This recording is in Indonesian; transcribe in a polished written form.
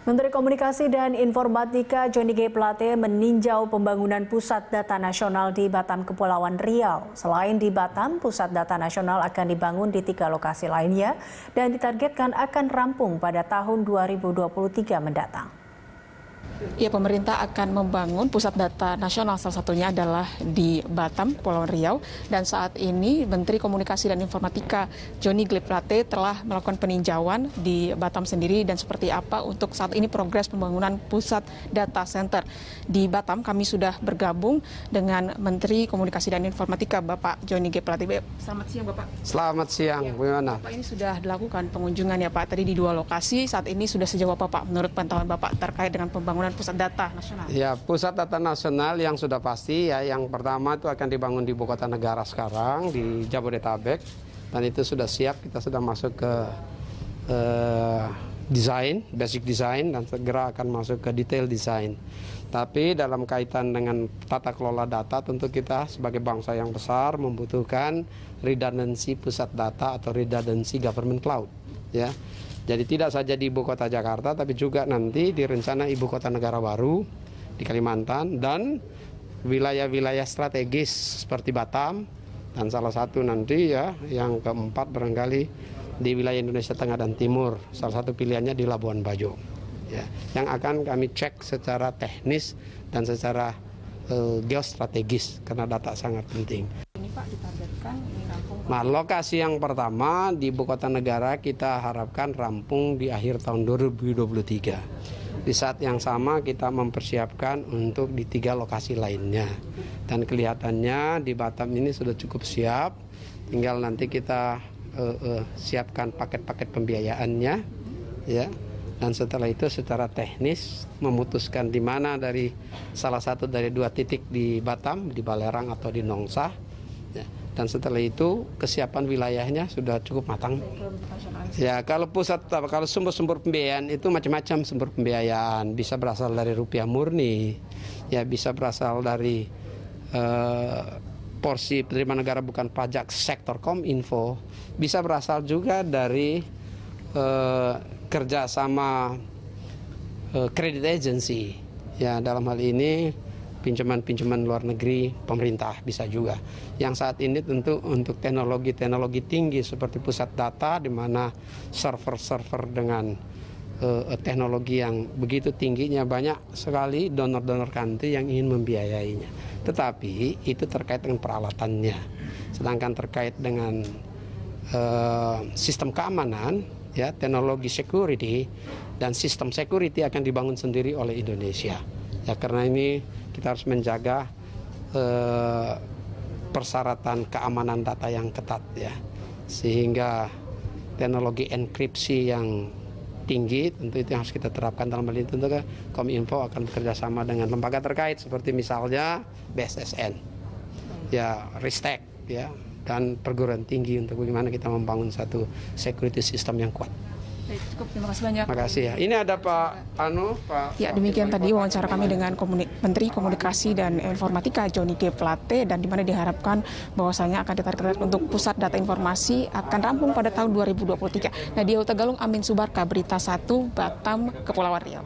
Menteri Komunikasi dan Informatika Johnny G. Plate meninjau pembangunan Pusat Data Nasional di Batam, Kepulauan Riau. Selain di Batam, Pusat Data Nasional akan dibangun di 3 lokasi lainnya dan ditargetkan akan rampung pada tahun 2023 mendatang. Ya, pemerintah akan membangun pusat data nasional, salah satunya adalah di Batam, Kepulauan Riau. Dan saat ini Menteri Komunikasi dan Informatika Johnny G. Plate telah melakukan peninjauan di Batam sendiri dan seperti apa untuk saat ini progres pembangunan pusat data center di Batam. Kami sudah bergabung dengan Menteri Komunikasi dan Informatika Bapak Johnny G. Plate. Selamat siang Bapak. Selamat siang, bagaimana? Bapak, ini sudah dilakukan pengunjungan ya Pak, tadi di 2 lokasi. Saat ini sudah sejauh apa Pak menurut pantauan Bapak terkait dengan pembangunan pusat data nasional? Ya, pusat data nasional yang sudah pasti ya, yang pertama itu akan dibangun di ibu kota negara sekarang di Jabodetabek, dan itu sudah siap, kita sudah masuk ke desain, basic design, dan segera akan masuk ke detail design. Tapi dalam kaitan dengan tata kelola data, tentu kita sebagai bangsa yang besar membutuhkan redundancy pusat data atau redundancy government cloud, ya. Jadi tidak saja di ibu kota Jakarta, tapi juga nanti direncana ibu kota negara baru di Kalimantan dan wilayah-wilayah strategis seperti Batam, dan salah satu nanti ya yang keempat barangkali di wilayah Indonesia Tengah dan Timur. Salah satu pilihannya di Labuan Bajo, ya, yang akan kami cek secara teknis dan secara geostrategis karena data sangat penting. Ini Pak ditargetkan ini rampung. Nah, lokasi yang pertama di ibu kota negara kita harapkan rampung di akhir tahun 2023. Di saat yang sama kita mempersiapkan untuk di 3 lokasi lainnya. Dan kelihatannya di Batam ini sudah cukup siap. Tinggal nanti kita siapkan paket-paket pembiayaannya, ya. Dan setelah itu secara teknis memutuskan di mana dari salah satu dari 2 titik di Batam, di Balerang atau di Nongsa. Ya. Dan setelah itu kesiapan wilayahnya sudah cukup matang. Ya, kalau sumber-sumber pembiayaan itu macam-macam sumber pembiayaan, bisa berasal dari rupiah murni, ya bisa berasal dari porsi penerimaan negara bukan pajak sektor Kominfo, bisa berasal juga dari kerjasama credit agency, ya dalam hal ini pinjaman-pinjaman luar negeri pemerintah bisa juga. Yang saat ini tentu untuk teknologi tinggi seperti pusat data di mana server-server dengan teknologi yang begitu tingginya, banyak sekali donor-donor country yang ingin membiayainya. Tetapi itu terkait dengan peralatannya. Sedangkan terkait dengan sistem keamanan, ya, teknologi security dan sistem security akan dibangun sendiri oleh Indonesia. Ya, karena ini kita harus menjaga persyaratan keamanan data yang ketat, ya, sehingga teknologi enkripsi yang tinggi tentu itu yang harus kita terapkan. Dalam hal ini tentu Kominfo akan bekerja sama dengan lembaga terkait seperti misalnya BSSN, ya, Ristek, ya, dan perguruan tinggi untuk bagaimana kita membangun satu security system yang kuat. Baik, cukup, terima kasih banyak. Terima kasih ya. Ini ada Pak Ya, demikian tadi wawancara kami dengan Menteri Komunikasi dan Informatika Johnny G. Plate, dan di mana diharapkan bahwasanya akan ditargetkan untuk pusat data informasi akan rampung pada tahun 2023. Nadia Utagalung, Amin Subarka, Berita 1, Batam, Kepulauan Riau.